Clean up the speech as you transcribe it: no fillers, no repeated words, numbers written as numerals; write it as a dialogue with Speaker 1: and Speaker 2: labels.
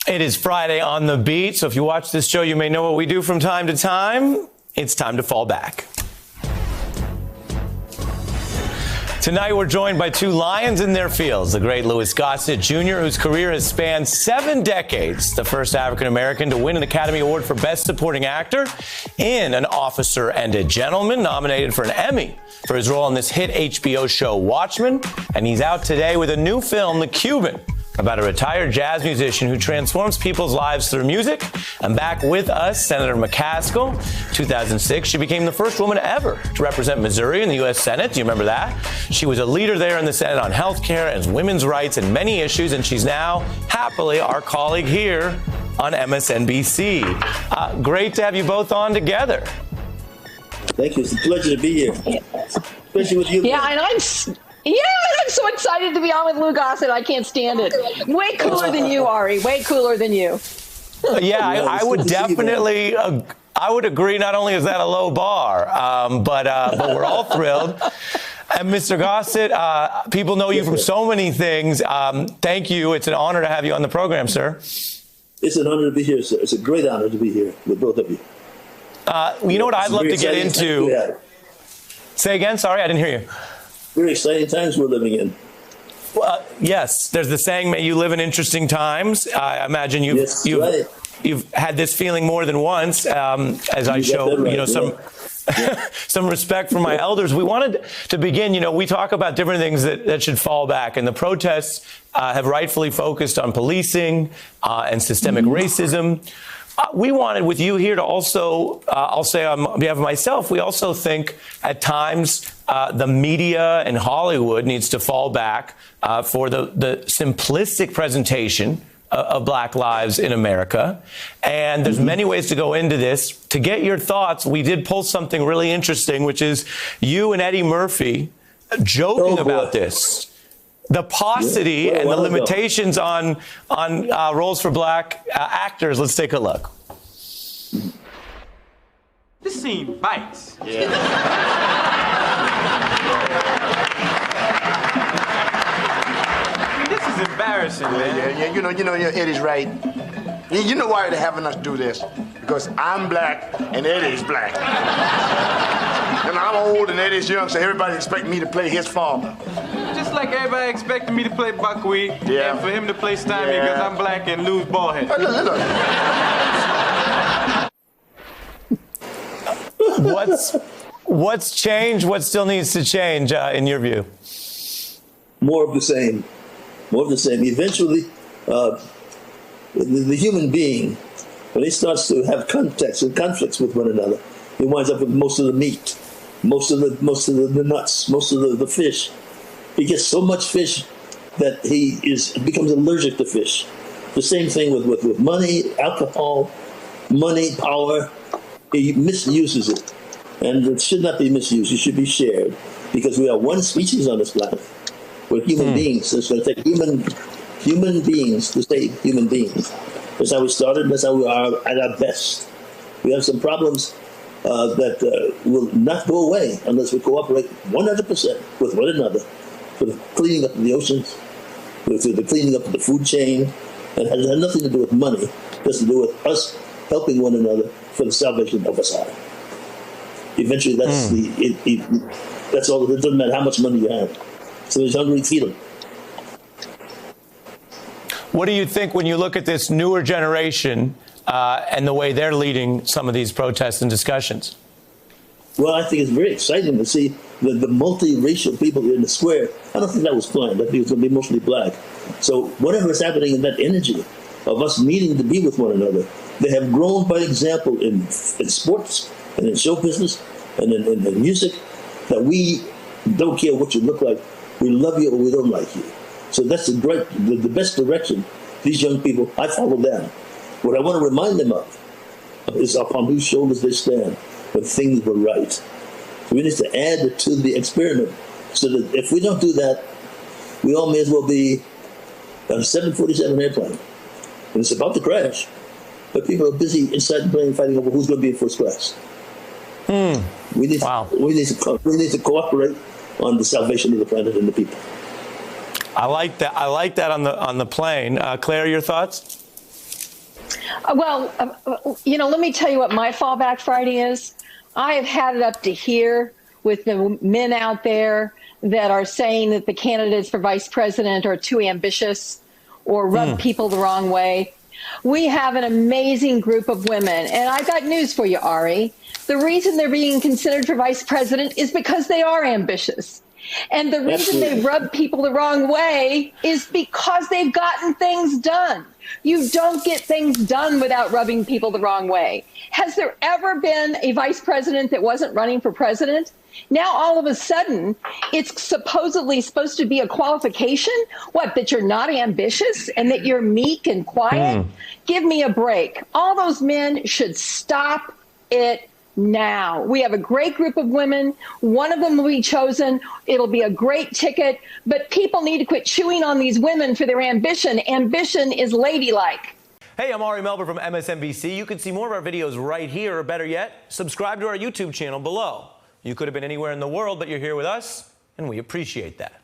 Speaker 1: It is Friday on the Beat, so if you watch this show, you may know what we do from time to time. It's time to fall back. Tonight, we're joined by two lions in their fields, the great Louis Gossett Jr., whose career has spanned 7 decades, the first African-American to win an Academy Award for Best Supporting Actor in An Officer and a Gentleman, nominated for an Emmy for his role on this hit HBO show, Watchmen. And he's out today with a new film, The Cuban, about a retired jazz musician who transforms people's lives through music. And back with us, Senator McCaskill. 2006, she became the first woman ever to represent Missouri in the U.S. Senate. Do you remember that? She was a leader there in the Senate on health care and women's rights and many issues, and she's now, happily, our colleague here on MSNBC. Great to have you both on together.
Speaker 2: Thank you. It's a pleasure to be here, especially with you.
Speaker 3: Yeah, and I'm so excited to be on with Lou Gossett. I can't stand it. Way cooler than you, Ari. Way cooler than you.
Speaker 1: Yeah, I would definitely. I would agree. Not only is that a low bar, but we're all thrilled. And Mr. Gossett, people know you from so many things. Thank you. It's an honor to have you on the program, sir.
Speaker 2: It's an honor to be here, sir. It's a great honor to be here with both of you.
Speaker 1: You know what I'd love to get into? Say again. Sorry, I didn't hear you.
Speaker 2: Very exciting times we're living in.
Speaker 1: Well, yes, there's the saying, may you live in interesting times. I imagine you've had this feeling more than once, as I show, some respect for my elders. We wanted to begin, we talk about different things that should fall back, and the protests have rightfully focused on policing and systemic racism. We wanted with you here to also, I'll say on behalf of myself, we also think at times the media and Hollywood needs to fall back for the simplistic presentation of Black lives in America. And there's many ways to go into this. To get your thoughts, we did pull something really interesting, which is you and Eddie Murphy joking about this. The paucity and the limitations on roles for Black actors. Let's take a look.
Speaker 4: This scene bites.
Speaker 5: Yeah.
Speaker 4: I mean, this is embarrassing, man.
Speaker 5: Yeah. You know, Eddie's right. You know why they're having us do this? Because I'm Black and Eddie's Black. And I'm old and Eddie's young, so everybody expects me to play his father.
Speaker 4: Just like everybody expected me to play Buckwheat, and for him to play Stymie because I'm Black and lose ballhead.
Speaker 5: Look.
Speaker 1: What's changed? What still needs to change, in your view?
Speaker 2: More of the same. More of the same. Eventually, the human being, when he starts to have contacts and conflicts with one another, he winds up with most of the meat, most of the nuts, most of the fish. He gets so much fish that he becomes allergic to fish. The same thing with money, alcohol, money, power. He misuses it. And it should not be misused. It should be shared. Because we are one species on this planet. We're human beings. It's going to take human beings to save human beings. That's how we started. That's how we are at our best. We have some problems that will not go away unless we cooperate 100% with one another for the cleaning up of the oceans, for the cleaning up of the food chain. And it has nothing to do with money. It has to do with us helping one another for the salvation of us all. Eventually, that's all. It doesn't matter how much money you have. So he's hungry, feed him.
Speaker 1: What do you think when you look at this newer generation and the way they're leading some of these protests and discussions?
Speaker 2: Well, I think it's very exciting to see the multiracial people in the square. I don't think that was planned. I think it's going to be mostly Black. So whatever is happening in that energy of us needing to be with one another, they have grown by example in sports and in show business and in music, that we don't care what you look like. We love you or we don't like you. So that's the best direction. These young people, I follow them. What I want to remind them of is upon whose shoulders they stand when things were right. So we need to add to the experiment so that if we don't do that, we all may as well be on a 747 airplane. And it's about to crash. But people are busy inside the plane fighting over who's going to be in first class. We need to cooperate on the salvation of the planet and the people.
Speaker 1: I like that on the plane. Claire, your thoughts?
Speaker 3: Let me tell you what my fallback Friday is. I have had it up to here with the men out there that are saying that the candidates for vice president are too ambitious or rub people the wrong way. We have an amazing group of women, and I've got news for you, Ari. The reason they're being considered for vice president is because they are ambitious. And the reason they rub people the wrong way is because they've gotten things done. You don't get things done without rubbing people the wrong way. Has there ever been a vice president that wasn't running for president? Now, all of a sudden, it's supposedly supposed to be a qualification? What, that you're not ambitious and that you're meek and quiet? Give me a break. All those men should stop it now. We have a great group of women. One of them will be chosen. It'll be a great ticket. But people need to quit chewing on these women for their ambition. Ambition is ladylike.
Speaker 1: Hey, I'm Ari Melber from MSNBC. You can see more of our videos right here, or better yet, subscribe to our YouTube channel below. You could have been anywhere in the world, but you're here with us, and we appreciate that.